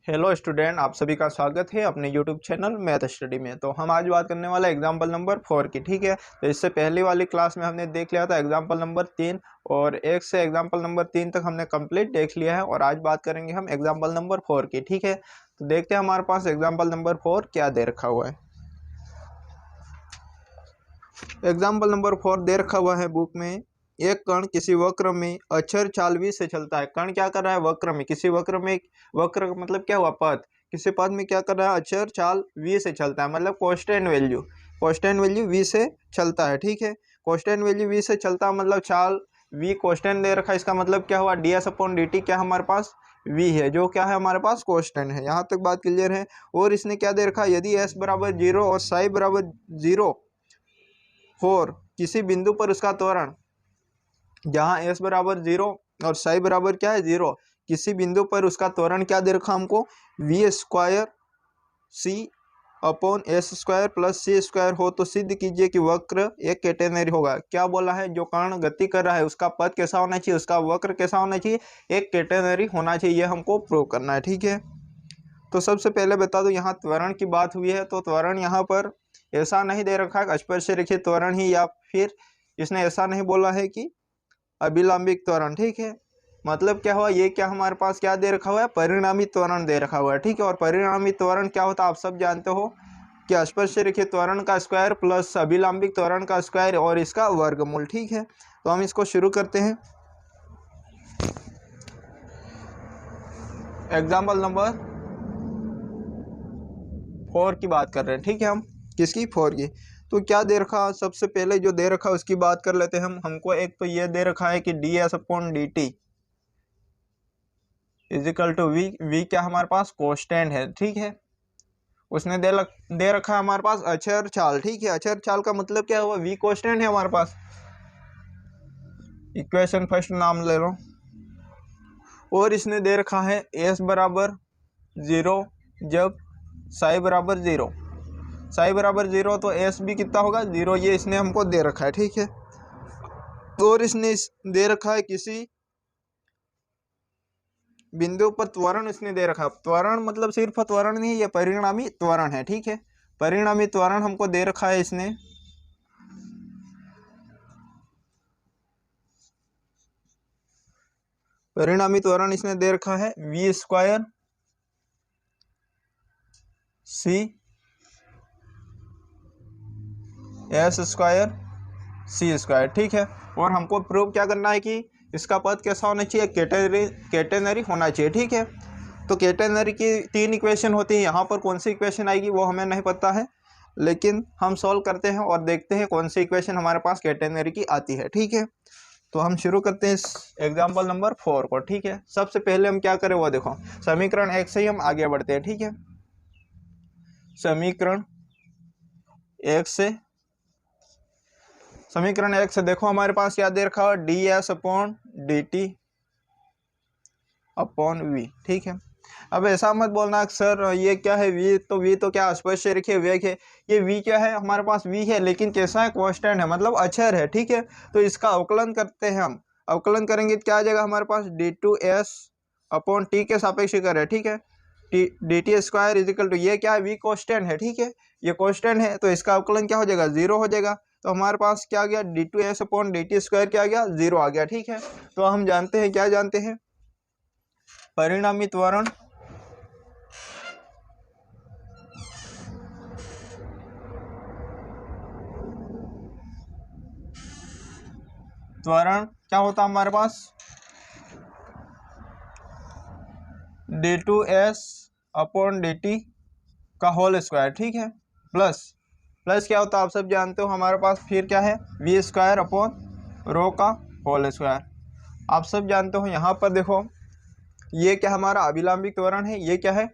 Hello student, आप सभी का स्वागत है अपने यूट्यूब चैनल मैथ स्टडी में। तो हम आज बात करने वाला एग्जाम्पल नंबर 4 की। ठीक है, तो इससे पहले वाली क्लास में हमने देख लिया था एग्जाम्पल नंबर 3 और 1 से एग्जाम्पल नंबर 3 तक हमने कंप्लीट देख लिया है और आज बात करेंगे हम एग्जाम्पल नंबर 4 की। ठीक है, तो देखते हैं हमारे पास एग्जाम्पल नंबर 4 क्या दे रखा हुआ है। एग्जाम्पल नंबर 4 दे रखा हुआ है बुक में। एक कण किसी वक्र में अक्षर चाल v से चलता है। कण क्या कर रहा है? वक्र में, किसी वक्र में। वक्र का मतलब क्या हुआ? पथ। किसी पथ में क्या कर रहा है? अक्षर चाल v से चलता है, मतलब कांस्टेंट वैल्यू v से चलता है। ठीक है, कांस्टेंट वैल्यू v से चलता है मतलब चाल v कांस्टेंट दे रखा है। इसका मतलब क्या हुआ? ds/dt क्या हमारे पास? v है, जो क्या है हमारे पास? कांस्टेंट है। यहाँ तक बात क्लियर है। और इसने क्या दे रखा है? यदि s बराबर 0 और साई बराबर 0 4 किसी बिंदु पर उसका त्वरण, जहाँ s बराबर 0 और साई बराबर क्या है? 0, किसी बिंदु पर उसका त्वरण क्या दे रखा हमको? v² c/s² प्लस c² हो तो सिद्ध कीजिए कि वक्र एक कैटेनरी होगा। क्या बोला है? जो कण गति कर रहा है उसका पथ कैसा होना चाहिए? उसका वक्र कैसा होना चाहिए? एक कैटेनरी होना चाहिए। ये हमको प्रूव करना है। ठीक है, तो सबसे पहले बता दो, यहाँ त्वरण की बात हुई है तो त्वरण यहाँ पर ऐसा नहीं दे रखा है स्पर्श रेखीय त्वरण ही, या फिर इसने ऐसा नहीं बोला है कि अभिलंबिक त्वरण। ठीक है, मतलब क्या हुआ? ये क्या हमारे पास क्या दे रखा हुआ है? परिणामी त्वरण दे रखा हुआ है। ठीक है, और परिणामी त्वरण क्या होता है आप सब जानते हो कि स्पर्श रेखीय त्वरण का स्क्वायर प्लस अभिलंबिक त्वरण का स्क्वायर और इसका वर्गमूल। ठीक है, तो हम इसको शुरू करते हैं। एग्जाम्पल नंबर 4 की बात कर रहे हैं। ठीक है, हम किसकी? 4 की। तो क्या दे रखा? सबसे पहले जो दे रखा उसकी बात कर लेते हैं हम। हमको एक तो ये दे रखा है कि ds/dt इजिकल टू v क्या हमारे पास? कांस्टेंट है। ठीक है, उसने दे रखा है हमारे पास अक्षर चाल। ठीक है, अक्षर चाल का मतलब क्या हुआ? v कांस्टेंट है हमारे पास। इक्वेशन फर्स्ट नाम ले लो। और इसने दे रखा है s बराबर 0 जब साई बराबर 0। साई बराबर 0 तो s भी कितना होगा? 0। ये इसने हमको दे रखा है। ठीक है, और इसने दे रखा है किसी बिंदु पर त्वरण इसने दे रखा। त्वरण मतलब सिर्फ त्वरण नहीं, ये परिणामी त्वरण है। ठीक है, परिणामी त्वरण हमको दे रखा है इसने। परिणामी त्वरण इसने दे रखा है v² c/s² c²। ठीक है, और हमको प्रूव क्या करना है कि इसका पद कैसा होना चाहिए? कैटेनरी होना चाहिए। ठीक है, तो कैटेनरी की 3 इक्वेशन होती है। यहाँ पर कौन सी इक्वेशन आएगी वो हमें नहीं पता है, लेकिन हम सॉल्व करते हैं और देखते हैं कौन सी इक्वेशन हमारे पास कैटेनरी की आती है। ठीक है, तो हम शुरू करते हैं इस एग्जाम्पल नंबर 4 को। ठीक है, सबसे पहले हम क्या करें वो देखो, समीकरण 1 से ही हम आगे बढ़ते हैं। ठीक है, समीकरण 1 से देखो हमारे पास क्या दे रखा है? ds/dt upon v। ठीक है, अब ऐसा मत बोलना सर ये क्या है v, तो v तो क्या स्पर्श रेखीय वेग है। ये v क्या है हमारे पास? v है, लेकिन कैसा है? कांस्टेंट है, मतलब अक्षर है। ठीक है, तो इसका अवकलन करते हैं हम। अवकलन करेंगे तो क्या आ जाएगा हमारे पास? d2s/t के सापेक्ष कर है। ठीक है, dt² इजिकल टू, ये क्या है? v कांस्टेंट है। ठीक है, ये कांस्टेंट है तो इसका अवकलन क्या हो जाएगा? 0 हो जाएगा। तो हमारे पास क्या आ गया? d2s/dt² क्या आ गया? 0 आ गया। ठीक है, तो हम जानते हैं, क्या जानते हैं? परिणामी त्वरण क्या होता है हमारे पास? d2s/dt का होल स्क्वायर। ठीक है, प्लस क्या होता है आप सब जानते हो हमारे पास फिर क्या है? v²/ρ का होल स्क्वायर। आप सब जानते हो। यहाँ पर देखो ये क्या हमारा अभिलंबिक त्वरण है, ये क्या है?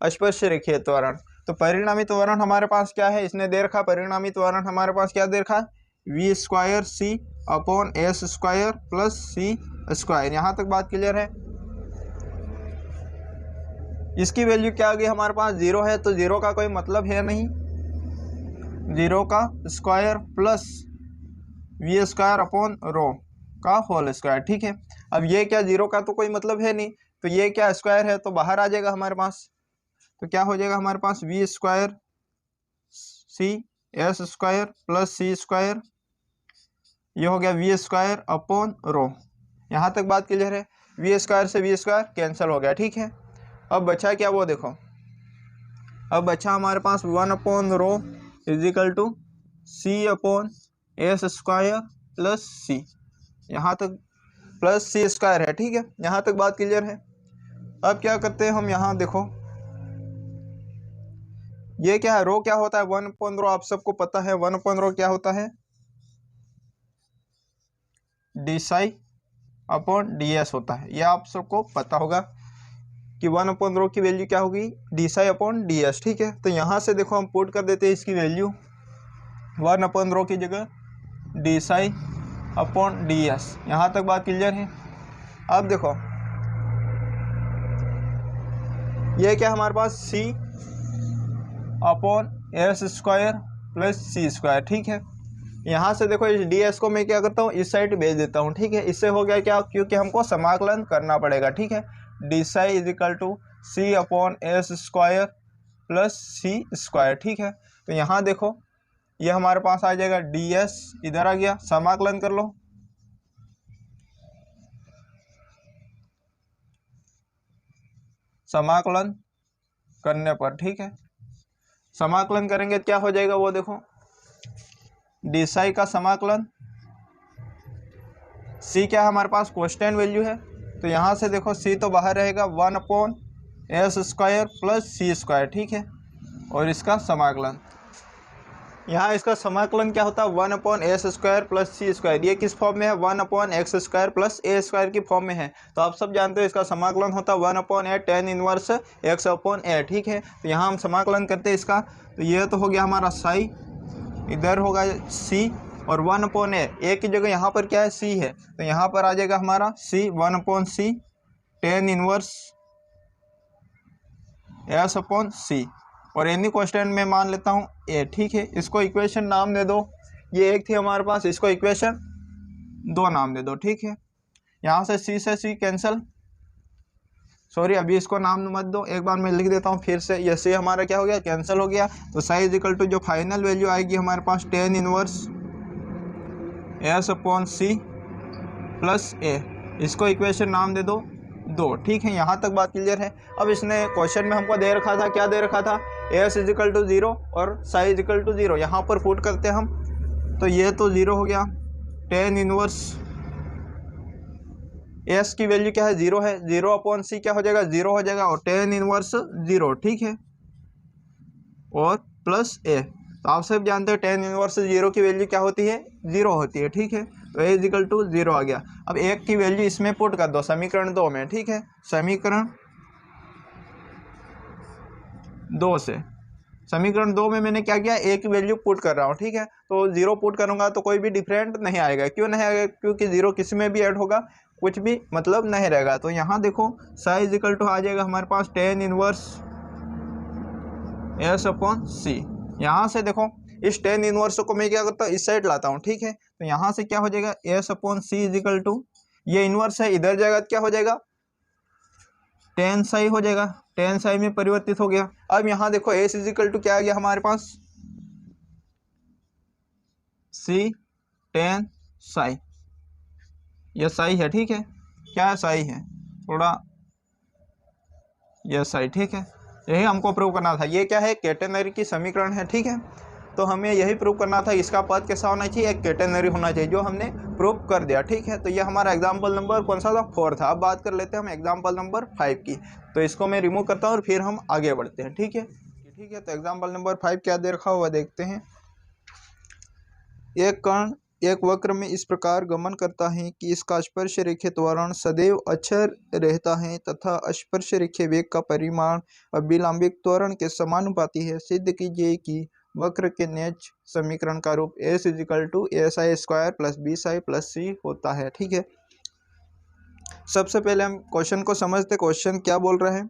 स्पर्श रेखीय त्वरण। तो परिणामी त्वरण हमारे पास क्या है? इसने दे रखा परिणामी त्वरण हमारे पास क्या दे रखा? v² c/s² plus c²। यहाँ तक बात क्लियर है। इसकी वैल्यू क्या आ गई हमारे पास? 0 है, तो 0 का कोई मतलब है नहीं। 0 का स्क्वायर प्लस v² अपॉन ρ का होल स्क्वायर। ठीक है, अब ये क्या? 0 का तो कोई मतलब है नहीं, तो ये क्या स्क्वायर है तो बाहर आ जाएगा हमारे पास, तो क्या हो जाएगा हमारे पास V square C S square plus सी स्क्वायर, ये हो गया वी स्क्वायर अपॉन रो। यहाँ तक बात क्लियर है। वी स्क्वायर से वी स्क्वायर कैंसिल हो गया, ठीक है। अब बचा क्या वो देखो, अब बचा हमारे पास 1 upon rho is equal to C upon S square plus C, यहाँ तक प्लस सी स्क्वायर है, ठीक है। यहाँ तक बात क्लियर है। अब क्या करते हैं हम, यहाँ देखो ये क्या है, रो क्या होता है 1 अपॉन रो, आप सबको पता है 1 अपॉन रो क्या होता है, d psi upon D S होता है, ये आप सबको पता होगा कि 1 अपॉन रो की वैल्यू क्या होगी, D psi upon D S, ठीक है। तो यहाँ से देखो हम पुट कर देते हैं इसकी वैल्यू 1 अपॉन रो की जगह D psi upon D S, यहाँ तक बात क्लियर है। अब देखो ये क्या हमारे पास सी अपॉन एस स्क्वायर प्लस सी स्क्वायर, ठीक है। यहाँ से देखो इस डी एस को मैं क्या करता हूँ इस साइड भेज देता हूँ, ठीक है। इससे हो गया क्या, क्योंकि हमको समाकलन करना पड़ेगा, ठीक है। D psi is equal to C upon S square plus C square, ठीक है। तो यहाँ देखो ये हमारे पास आ जाएगा डी एस, इधर आ गया, समाकलन कर लो, समाकलन करने पर, ठीक है। समाकलन करेंगे क्या हो जाएगा वो देखो, डी साई का समाकलन, सी क्या है हमारे पास कांस्टेंट वैल्यू है, तो यहाँ से देखो सी तो बाहर रहेगा 1 अपॉन एस स्क्वायर प्लस सी स्क्वायर, ठीक है। और इसका समाकलन, यहाँ इसका समाकलन क्या होता है 1 अपॉन एस स्क्वायर प्लस सी स्क्वायर, ये किस फॉर्म में है 1 अपॉन एक्स स्क्वायर प्लस ए स्क्वायर की फॉर्म में है। तो आप सब जानते हो इसका समाकलन होता है 1 अपॉन ए टेन इनवर्स एक्स अपॉन ए, ठीक है। तो यहाँ हम समाकलन करते हैं इसका, तो ये तो हो गया हमारा साई, इधर होगा सी, और 1 अपॉन ए की जगह यहाँ पर क्या है सी है, तो यहाँ पर आ जाएगा हमारा सी 1 अपॉन सी टेन इनवर्स एस अपॉन सी, और एनी कांस्टेंट में मान लेता हूँ ए, ठीक है। इसको इक्वेशन नाम दे दो, ये एक थी हमारे पास, इसको इक्वेशन 2 नाम दे दो, ठीक है। यहाँ से सी कैंसिल, सॉरी अभी इसको नाम मत दो, एक बार मैं लिख देता हूँ फिर से, ये सी हमारा क्या हो गया कैंसिल हो गया। तो साई इज इक्वल टू जो फाइनल वैल्यू आएगी हमारे पास tan inverse S upon C plus A, इसको इक्वेशन नाम दे दो 2, ठीक है। यहाँ तक बात क्लियर है। अब इसने क्वेश्चन में हमको दे रखा था, क्या दे रखा था, एस इज इक्वल टू 0 और साई इज इक्वल टू 0, यहाँ पर पुट करते हैं हम, तो ये तो 0 हो गया, टेन इनवर्स एस की वैल्यू क्या है 0 है, 0 अपॉन सी क्या हो जाएगा 0 हो जाएगा, और टेन इनवर्स 0, ठीक है, और प्लस ए। तो आप सब जानते हैं टेन इनवर्स 0 की वैल्यू क्या होती है 0 होती है, ठीक है। तो ए इजिकल टू 0 आ गया। अब एक की वैल्यू इसमें पुट कर दो समीकरण 2 में, ठीक है। समीकरण 2 से, समीकरण 2 में मैंने क्या किया, ए की वैल्यू पुट कर रहा हूँ, ठीक है। तो 0 पुट करूँगा तो कोई भी डिफरेंट नहीं आएगा, क्यों नहीं आएगा, क्योंकि 0 किसी में भी ऐड होगा कुछ भी मतलब नहीं रहेगा। तो यहाँ देखो साई इजिकल टू आ जाएगा हमारे पास टेन इनवर्स एस अपॉन सी। यहाँ से देखो इस टेन इनवर्स को मैं क्या करता हूँ इस साइड लाता हूँ, ठीक है। तो यहाँ से क्या हो जाएगा s upon c is equal to, ये इनवर्स है इधर जाएगा क्या हो जाएगा टेन साई हो जाएगा, टेन साई में परिवर्तित हो गया। अब यहाँ देखो एस इजिकल टू क्या आ गया हमारे पास सी टेन साई, यह साई है, ठीक है। क्या साई है थोड़ा, यह साई, ठीक है। यही हमको प्रूव करना था, ये क्या है कैटेनरी की समीकरण है, ठीक है। तो हमें यही प्रूव करना था, इसका पद कैसा होना चाहिए एक कैटेनरी होना चाहिए, जो हमने प्रूव कर दिया, ठीक है। तो ये हमारा एग्जाम्पल नंबर कौन सा था 4 था। अब बात कर लेते हैं हम एग्जाम्पल नंबर 5 की। तो इसको मैं रिमूव करता हूँ और फिर हम आगे बढ़ते हैं, ठीक है। ठीक है, तो एग्जाम्पल नंबर 5 क्या दे रखा हुआ देखते हैं। एक कण एक वक्र में इस प्रकार गमन करता है कि इसका स्पर्श रेखे त्वरण सदैव अक्षर रहता है तथा स्पर्श रेखे वेग का परिमाण अभिलंबित त्वरण के समानुपाती है। सिद्ध कीजिए कि वक्र के नेच समीकरण का रूप S is equal to S I square plus B psi plus C होता है, ठीक है। सबसे पहले हम क्वेश्चन को समझते। क्वेश्चन क्या बोल रहा है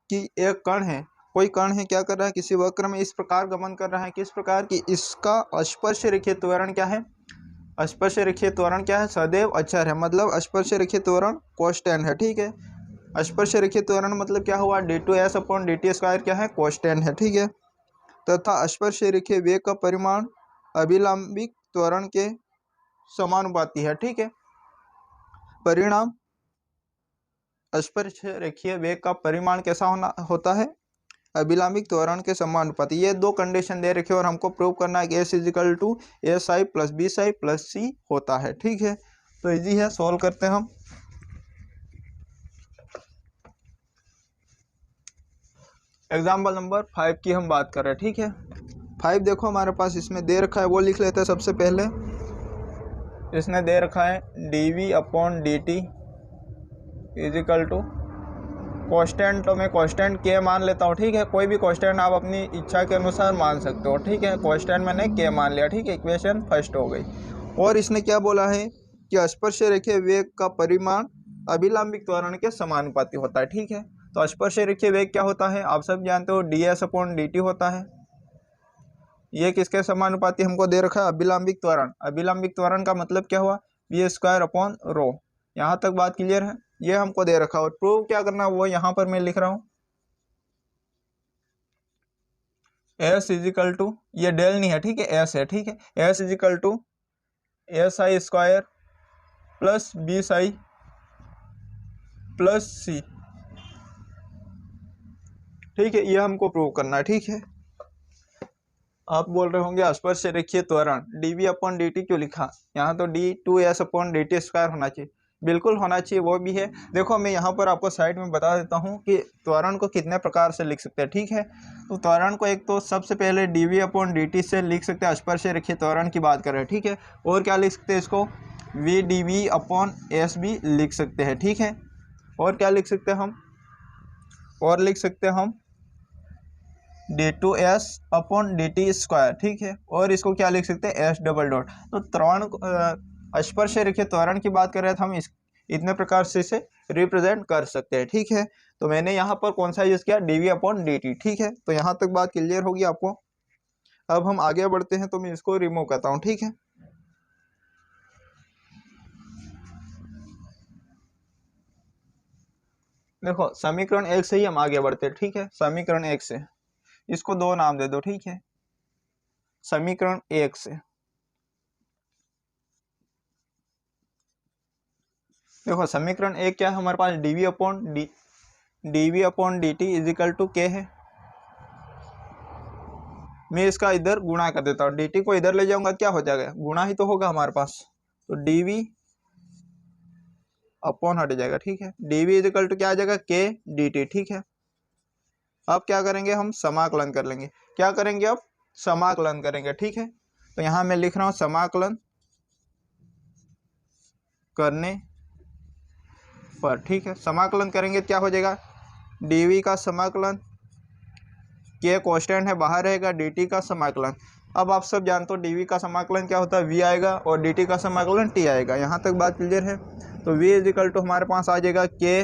कि एक कण है, कोई कण है, क्या कर रहा है किसी वक्र में इस प्रकार गमन कर रहा है, किस प्रकार की इसका स्पर्श रेखीय त्वरण क्या है, स्पर्श रेखीय त्वरण क्या है सदैव अक्षर है, मतलब स्पर्श रेखीय त्वरण कांस्टेंट है, ठीक है। स्पर्श रेखीय त्वरण मतलब क्या हुआ, d2s अपॉन dt स्क्वायर क्या है, कांस्टेंट है, ठीक है। तथा स्पर्श रेखीय वेग का परिमाण अभिलंबिक त्वरण के समानुपाती है, ठीक है। परिणाम स्पर्श रेखीय वेग का परिमाण कैसा होता है, अभिलंबिक त्वरण के समानुपाती। ये दो कंडीशन दे रखे और हमको प्रूव करना है कि s is equal to S I plus B psi plus C होता है, ठीक है। तो इजी है, सॉल्व करते हैं हम। एग्जाम्पल नंबर 5 की हम बात कर रहे हैं, ठीक है। 5 देखो हमारे पास इसमें दे रखा है, वो लिख लेते हैं सबसे पहले। इसने दे रखा है dv upon dt is equal to constant, तो मैं कांस्टेंट के मान लेता हूँ, ठीक है। कोई भी कांस्टेंट आप अपनी इच्छा के अनुसार मान सकते हो, ठीक है। कांस्टेंट मैंने के मान लिया, ठीक है। इक्वेशन फर्स्ट हो गई। और इसने क्या बोला है कि स्पर्श रेखीय वेग का परिमाण अभिलंबिक त्वरण के समानुपाती होता है, ठीक है। तो स्पर्श रेखीय वेग क्या होता है, आप सब जानते हो, ds अपॉन dt होता है। ये किसके समानुपाती हमको दे रखा है, अभिलंबिक त्वरण। अभिलंबिक त्वरण का मतलब क्या हुआ, v स्क्वायर अपॉन रो। यहाँ तक बात क्लियर है, ये हमको दे रखा है। और प्रूव क्या करना है वो यहाँ पर मैं लिख रहा हूँ, s इजिकल टू, ये डेल नहीं है, ठीक है, s है, ठीक है। s is equal to S I square plus B psi plus C, ठीक है। ये हमको प्रूव करना है, ठीक है। आप बोल रहे होंगे स्पर्श रेखीय त्वरण dv अपॉन dt क्यों लिखा, यहाँ तो d2s अपॉन dt स्क्वायर होना चाहिए। बिल्कुल होना चाहिए, वो भी है। देखो मैं यहाँ पर आपको साइड में बता देता हूँ कि त्वरण को कितने प्रकार से लिख सकते हैं, ठीक है। तो त्वरण को एक तो सबसे पहले dv अपॉन dt से लिख सकते हैं, स्पर्श रेखीय त्वरण की बात कर रहे हैं, ठीक है। और क्या लिख सकते हैं इसको, v dv अपॉन s भी लिख सकते हैं, ठीक है। और क्या लिख सकते हैं हम, और लिख सकते हैं हम d2s अपॉन dt स्क्वायर, ठीक है। और इसको क्या लिख सकते हैं, s डबल डॉट। तो त्वरण स्पर्श रेखीय त्वरण की बात कर रहे थे हम, इस इतने प्रकार से इसे रिप्रेजेंट कर सकते हैं, ठीक है। तो मैंने यहाँ पर कौन सा यूज किया, dv अपॉन dt, ठीक है। तो यहाँ तक बात क्लियर होगी आपको। अब हम आगे बढ़ते हैं, तो मैं इसको रिमूव करता हूँ, ठीक है। देखो समीकरण 1 से ही हम आगे बढ़ते हैं, ठीक है। समीकरण 1 से इसको दो नाम दे दो, ठीक है। समीकरण 1 से देखो समीकरण 1 क्या है हमारे पास, dv upon dt is equal to k है। मैं इसका इधर गुणा कर देता हूँ, dt को इधर ले जाऊंगा क्या हो जाएगा, गुणा ही तो होगा हमारे पास। तो dv अपॉन हट जाएगा, ठीक है। dv इजिकल टू क्या आ जाएगा, के dt, ठीक है। अब क्या करेंगे हम, समाकलन कर लेंगे। क्या करेंगे अब, समाकलन करेंगे, ठीक है। तो यहाँ मैं लिख रहा हूँ समाकलन करने पर, ठीक है। समाकलन करेंगे क्या हो जाएगा, dv का समाकलन, के कांस्टेंट है बाहर रहेगा, dt का समाकलन। अब आप सब जानते हो dv का समाकलन क्या होता है, v आएगा, और dt का समाकलन t आएगा। यहाँ तक बात क्लियर है। तो v इजिकल टू हमारे पास आ जाएगा के,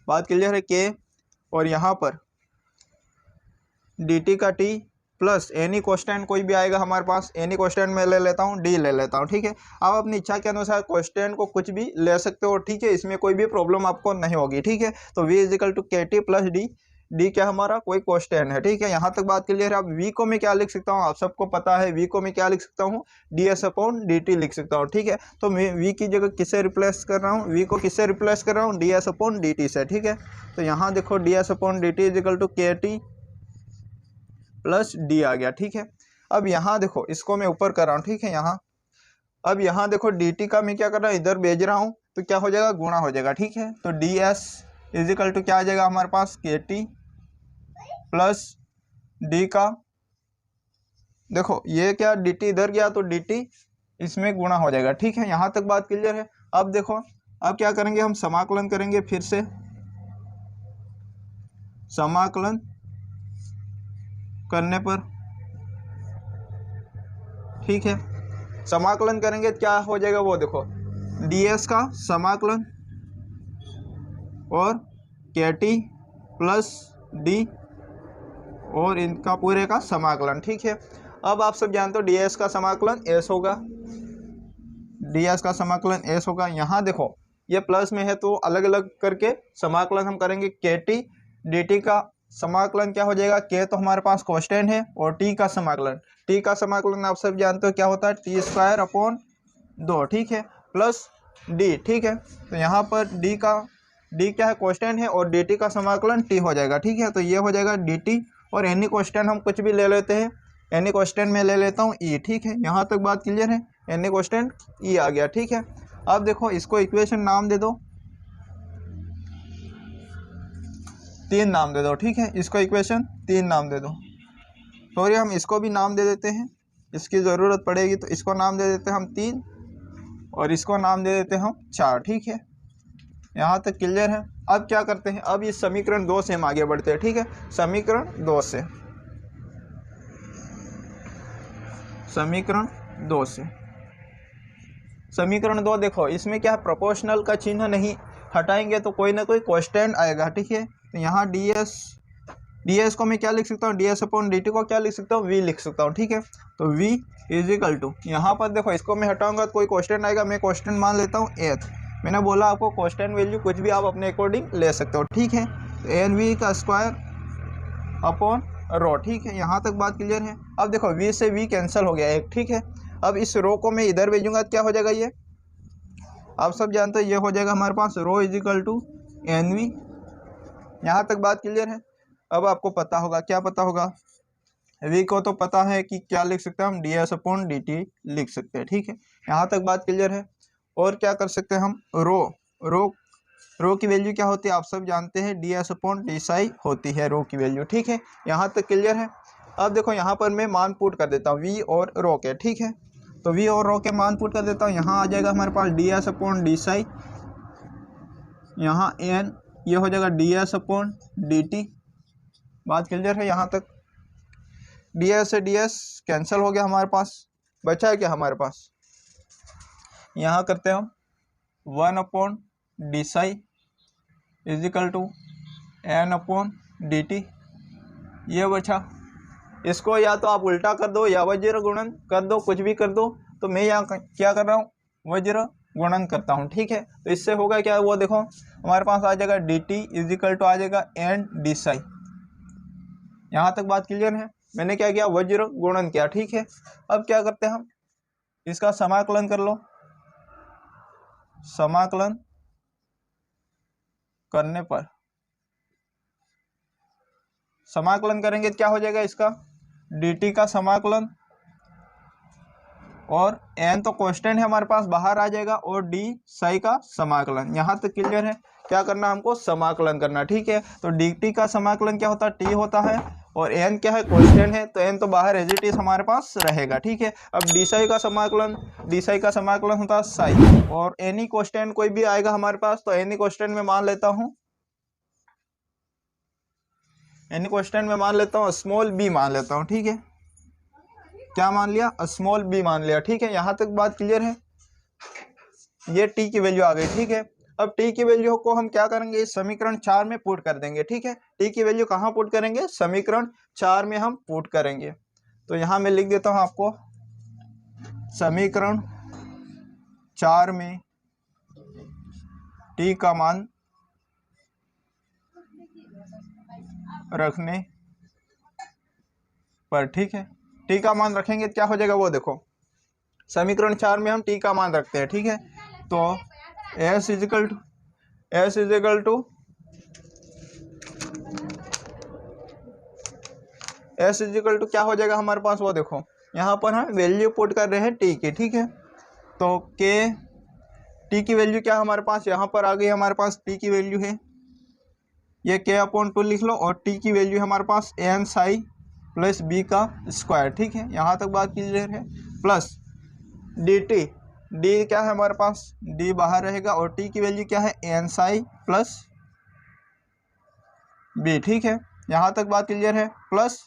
बात क्लियर है, के, और यहाँ पर dt का t प्लस एनी कांस्टेंट कोई भी आएगा हमारे पास, एनी कांस्टेंट मैं ले लेता हूँ, डी ले लेता हूँ, ठीक है। आप अपनी इच्छा के अनुसार कांस्टेंट को कुछ भी ले सकते हो, ठीक है। इसमें कोई भी प्रॉब्लम आपको नहीं होगी, ठीक है। तो v is equal to k t plus D, D क्या हमारा कोई कांस्टेंट है, ठीक है। यहाँ तक बात क्लियर है। अब v को मैं क्या लिख सकता हूँ, आप सबको पता है v को मैं क्या लिख सकता हूँ, ds अपॉन dt लिख सकता हूँ, ठीक है। तो मैं v की जगह किससे रिप्लेस कर रहा हूँ, v को किससे रिप्लेस कर रहा हूँ, ds अपॉन dt से, ठीक है। तो यहाँ देखो ds upon dt is equal to k t plus d आ गया, ठीक है। अब यहाँ देखो इसको मैं ऊपर कर रहा हूँ, ठीक है। यहाँ अब यहाँ देखो dt का मैं क्या कर रहा हूँ, इधर भेज रहा हूँ, तो क्या हो जाएगा, गुणा हो जाएगा, ठीक है। तो ds इजिकल टू क्या आ जाएगा हमारे पास, के टी प्लस डी का, देखो ये क्या dt इधर गया तो dt इसमें गुणा हो जाएगा, ठीक है। यहाँ तक बात क्लियर है। अब देखो अब क्या करेंगे हम, समाकलन करेंगे फिर से, समाकलन करने पर, ठीक है। समाकलन करेंगे क्या हो जाएगा वो देखो, ds का समाकलन और के टी प्लस डी और इनका पूरे का समाकलन, ठीक है। अब आप सब जानते हो ds का समाकलन s होगा, ds का समाकलन s होगा। यहाँ देखो ये प्लस में है तो अलग अलग करके समाकलन हम करेंगे। के टी डी टी का समाकलन क्या हो जाएगा, के तो हमारे पास कांस्टेंट है और टी का समाकलन आप सब जानते हो क्या होता है, टी स्क्वायर अपॉन 2, ठीक है, प्लस डी, ठीक है। तो यहाँ पर डी क्या है, कांस्टेंट है और डी टी का समाकलन टी हो जाएगा, ठीक है। तो ये हो जाएगा डी टी और एनी कांस्टेंट हम कुछ भी ले लेते हैं, एनी कांस्टेंट में ले लेता हूँ ई, ठीक है। यहाँ तक बात क्लियर है, एनी कांस्टेंट ई आ गया, ठीक है। अब देखो इसको इक्वेशन नाम दे दो, 3 नाम दे दो, ठीक है। इसको इक्वेशन 3 नाम दे दो। सॉरी हम इसको भी नाम दे देते हैं, इसकी ज़रूरत पड़ेगी तो इसको नाम दे देते हैं हम 3 और इसको नाम दे देते हैं हम 4, ठीक है। यहाँ तक क्लियर है। अब क्या करते हैं, अब इस समीकरण 2 से हम आगे बढ़ते हैं, ठीक है। समीकरण 2 से समीकरण 2 देखो इसमें क्या है, प्रोपोर्शनल का चिन्ह नहीं हटाएंगे तो कोई ना कोई कांस्टेंट आएगा, ठीक है। तो यहाँ ds को मैं क्या लिख सकता हूँ, ds अपॉन dt को क्या लिख सकता हूँ, v लिख सकता हूँ, ठीक है। तो v इज इक्वल टू, यहाँ पर देखो इसको मैं हटाऊंगा तो कोई कांस्टेंट आएगा, मैं कांस्टेंट मान लेता हूँ एथ। मैंने बोला आपको कांस्टेंट वैल्यू कुछ भी आप अपने अकॉर्डिंग ले सकते हो, ठीक है। तो एन वी का स्क्वायर अपॉन रो, ठीक है। यहाँ तक बात क्लियर है। अब देखो v से v कैंसिल हो गया एक, ठीक है। अब इस रो को मैं इधर भेजूंगा तो क्या हो जाएगा, ये आप सब जानते हैं, ये हो जाएगा हमारे पास rho is equal to N V. यहाँ तक बात क्लियर है। अब आपको पता होगा, क्या पता होगा, v को तो पता है कि क्या लिख सकते हैं हम, ds अपॉन dt लिख सकते हैं, ठीक है। यहाँ तक बात क्लियर है। और क्या कर सकते हैं हम, रो की वैल्यू क्या होती है आप सब जानते हैं, ds अपॉन डी साई होती है रो की वैल्यू, ठीक है। यहाँ तक क्लियर है। अब देखो यहाँ पर मैं मान पुट कर देता हूँ v और रो के, ठीक है। तो v और रो के मान पुट कर देता हूँ, यहाँ आ जाएगा हमारे पास ds अपॉन डी साई, यहाँ n ये हो जाएगा ds अपॉन dt। बात क्लियर है यहाँ तक। ds से ds कैंसिल हो गया, हमारे पास बचा है क्या हमारे पास, यहाँ करते हैं हम 1 upon d psi is equal to n upon d t, ये बचा। इसको या तो आप उल्टा कर दो या वज्र गुणन कर दो, कुछ भी कर दो। तो मैं यहाँ क्या कर रहा हूँ, वज्र गुणन करता हूँ, ठीक है। तो इससे होगा क्या, वो देखो हमारे पास आ जाएगा D T is equal to आ जाएगा एन डी साई। यहाँ तक बात क्लियर है। मैंने क्या किया, वज्र गुणन किया, ठीक है। अब क्या करते हैं हम, इसका समाकलन कर लो। समाकलन करने पर, समाकलन करेंगे क्या हो जाएगा, इसका dt का समाकलन और n तो कांस्टेंट है हमारे पास, बाहर आ जाएगा, और d साई का समाकलन। यहाँ तक क्लियर है। क्या करना हमको, समाकलन करना, ठीक है। तो dt का समाकलन क्या होता है, t होता है, और n क्या है, कांस्टेंट है, तो n तो बाहर एज इट इज हमारे पास रहेगा, ठीक है। अब d साई का समाकलन होता है साई, और एनी कांस्टेंट कोई भी आएगा हमारे पास, तो एनी कांस्टेंट में मान लेता हूँ, एनी कांस्टेंट में मान लेता हूँ स्मॉल b मान लेता हूँ, ठीक है। क्या मान लिया, स्मॉल b मान लिया, ठीक है। यहाँ तक बात क्लियर है। ये t की वैल्यू आ गई, ठीक है। अब t की वैल्यू को हम क्या करेंगे, इस समीकरण 4 में पुट कर देंगे, ठीक है। t की वैल्यू कहाँ पुट करेंगे, समीकरण 4 में हम पुट करेंगे। तो यहाँ मैं लिख देता हूँ आपको, समीकरण 4 में t का मान रखने पर, ठीक है। t का मान रखेंगे क्या हो जाएगा, वो देखो समीकरण 4 में हम t का मान रखते हैं, ठीक है। तो s इज इक्वल टू क्या हो जाएगा हमारे पास, वो देखो यहाँ पर हम वैल्यू पुट कर रहे हैं t की, ठीक है। तो t की वैल्यू क्या हमारे पास यहाँ पर आ गई, हमारे पास t की वैल्यू है, ये k अपॉन 2 लिख लो, और t की वैल्यू हमारे पास n साई प्लस b का स्क्वायर, ठीक है। यहाँ तक बात क्लियर है। प्लस dt, d क्या है हमारे पास, d बाहर रहेगा, और t की वैल्यू क्या है, n साई प्लस b, ठीक है। यहाँ तक बात क्लियर है। प्लस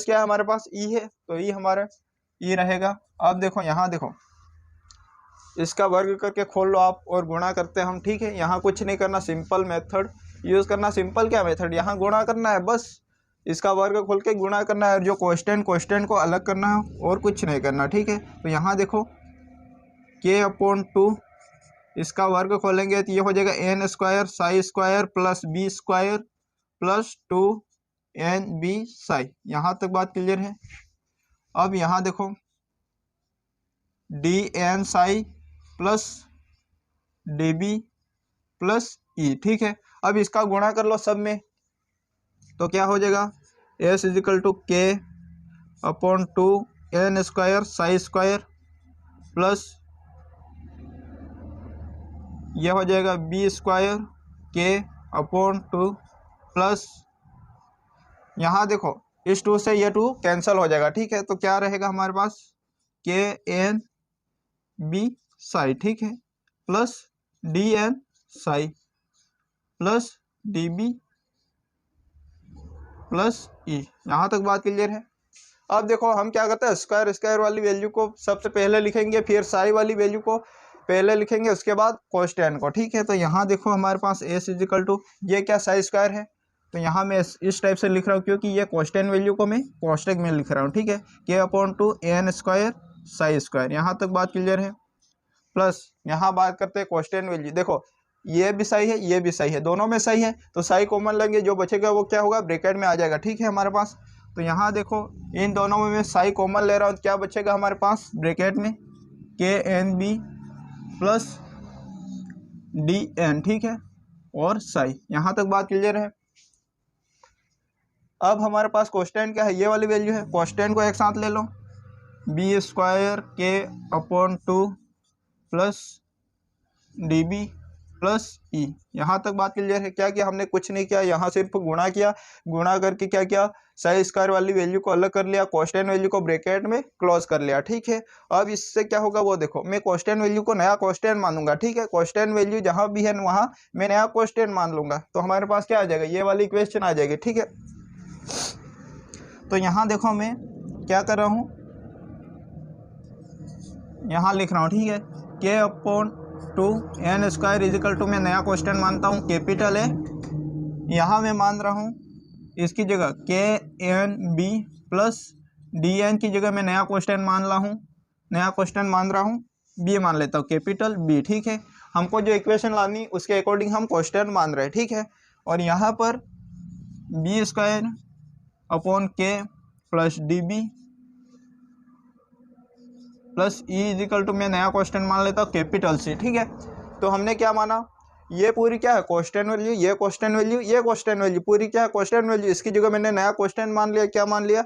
क्या है हमारे पास, e है, तो e हमारा e रहेगा। अब देखो यहाँ देखो, इसका वर्ग करके खोल लो आप, और गुणा करते हैं हम, ठीक है। यहाँ कुछ नहीं करना, सिंपल मेथड यूज़ करना। सिंपल क्या मेथड, यहाँ गुणा करना है, बस इसका वर्ग खोल के गुणा करना है, और जो कांस्टेंट को अलग करना है, और कुछ नहीं करना, ठीक है। तो यहाँ देखो के अपॉन 2, इसका वर्ग खोलेंगे तो ये हो जाएगा N square psi square plus B square plus 2nb psi. यहाँ तक बात क्लियर है। अब यहाँ देखो D N psi plus D B plus E, ठीक है। अब इसका गुणा कर लो सब में, तो क्या हो जाएगा एस इजिकल टू के upon 2n square psi square plus ये हो जाएगा बी स्क्वायर के अपॉन 2 प्लस यहाँ देखो इस 2 से ये 2 कैंसिल हो जाएगा, ठीक है। तो क्या रहेगा हमारे पास के एन बी साई, ठीक है, plus D N psi plus D B plus E. यहाँ तक बात क्लियर है। अब देखो हम क्या करते हैं, स्क्वायर स्क्वायर वाली वैल्यू को सबसे पहले लिखेंगे, फिर साई वाली वैल्यू को पहले लिखेंगे, उसके बाद कोस्टेन को, ठीक है। तो यहाँ देखो हमारे पास एस इजिकल टू ये क्या साई स्क्वायर है, तो यहाँ मैं इस टाइप से लिख रहा हूँ क्योंकि ये कोस्टेन वैल्यू को मैं कोष्टक में लिख रहा हूँ, ठीक है। के upon 2n square psi square. यहाँ तक बात क्लियर है। प्लस यहाँ बात करते हैं कोस्टेन वैल्यू, देखो ये भी सही है ये भी सही है, दोनों में सही है, तो साई कॉमन लेंगे, जो बचेगा वो क्या होगा ब्रैकेट में आ जाएगा, ठीक है हमारे पास। तो यहाँ देखो इन दोनों में मैं साई कॉमन ले रहा हूँ, क्या बचेगा हमारे पास ब्रैकेट में k n b plus D n, ठीक है, और साई। यहाँ तक बात क्लियर है। अब हमारे पास कोस्टेंट क्या है, ये वाली वैल्यू है। कोस्टेंट को एक साथ ले लो, बी स्क्वायर के upon 2 plus D B plus E. यहाँ तक बात क्लियर है। क्या किया हमने, कुछ नहीं किया, यहाँ सिर्फ गुणा किया, गुणा करके क्या किया साई स्क्वायर वाली वैल्यू को अलग कर लिया, कोस्टेंट वैल्यू को ब्रैकेट में क्लोज कर लिया, ठीक है। अब इससे क्या होगा वो देखो, मैं कोस्टेंट वैल्यू को नया कोस्टेंट मानूंगा, ठीक है। कोस्टेंट वैल्यू जहाँ भी है वहाँ मैं नया कोस्टेंट मान लूंगा, तो हमारे पास क्या आ जाएगा, ये वाली इक्वेशन आ जाएगी, ठीक है। तो यहाँ देखो मैं क्या कर रहा हूँ, यहाँ लिख रहा हूँ, ठीक है, के upon 2n square is equal to मैं नया क्वेश्चन मानता हूँ कैपिटल है, यहाँ मैं मान रहा हूँ इसकी जगह k n b plus D n की जगह मैं नया क्वेश्चन मान रहा हूँ, नया क्वेश्चन मान रहा हूँ बी मान लेता हूँ कैपिटल बी, ठीक है। हमको जो इक्वेशन लानी उसके अकॉर्डिंग हम क्वेश्चन मान रहे हैं, ठीक है। और यहाँ पर b square upon k plus D B plus e is equal to मैं नया क्वेश्चन मान लेता हूँ कैपिटल सी, ठीक है। तो हमने क्या माना, ये पूरी क्या है क्वेश्चन वैल्यू, ये क्वेश्चन वैल्यू, ये क्वेश्चन वैल्यू, पूरी क्या है क्वेश्चन वैल्यू। इसकी जगह मैंने नया क्वेश्चन मान लिया, क्या मान लिया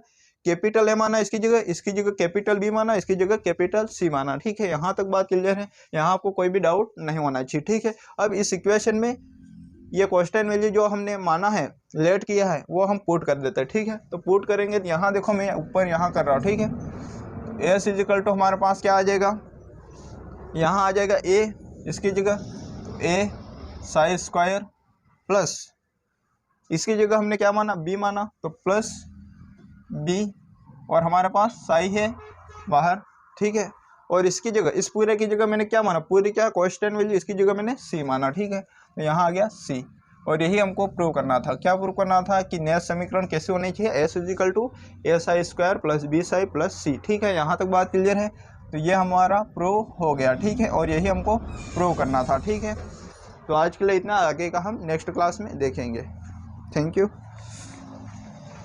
कैपिटल ए माना इसकी जगह कैपिटल बी माना, इसकी जगह कैपिटल सी माना, ठीक है। यहाँ तक बात क्लियर है, यहाँ आपको कोई भी डाउट नहीं होना चाहिए, ठीक है। अब इस इक्वेशन में ये क्वेश्चन वैल्यू जो हमने माना है लेट किया है वो हम पुट कर देते हैं, ठीक है। तो पुट करेंगे तो यहाँ देखो मैं ऊपर यहाँ कर रहा हूँ, ठीक है। एस इजिकल टू हमारे पास क्या आ जाएगा, यहाँ आ जाएगा ए, इसकी जगह ए साई स्क्वायर प्लस इसकी जगह हमने क्या माना बी माना, तो प्लस बी और हमारे पास साई है बाहर, ठीक है। और इसकी जगह इस पूरे की जगह मैंने क्या माना, पूरी क्या क्वेश्चन वैल्यू, इसकी जगह मैंने सी माना, ठीक है। तो यहाँ आ गया सी। और यही हमको प्रूव करना था, क्या प्रूव करना था कि नया समीकरण कैसे होने चाहिए, S is equal to A psi square plus B psi plus C, ठीक है। यहाँ तक बात क्लियर है। तो ये हमारा प्रूव हो गया, ठीक है। और यही हमको प्रूव करना था, ठीक है। तो आज के लिए इतना, आगे का हम नेक्स्ट क्लास में देखेंगे। Thank you.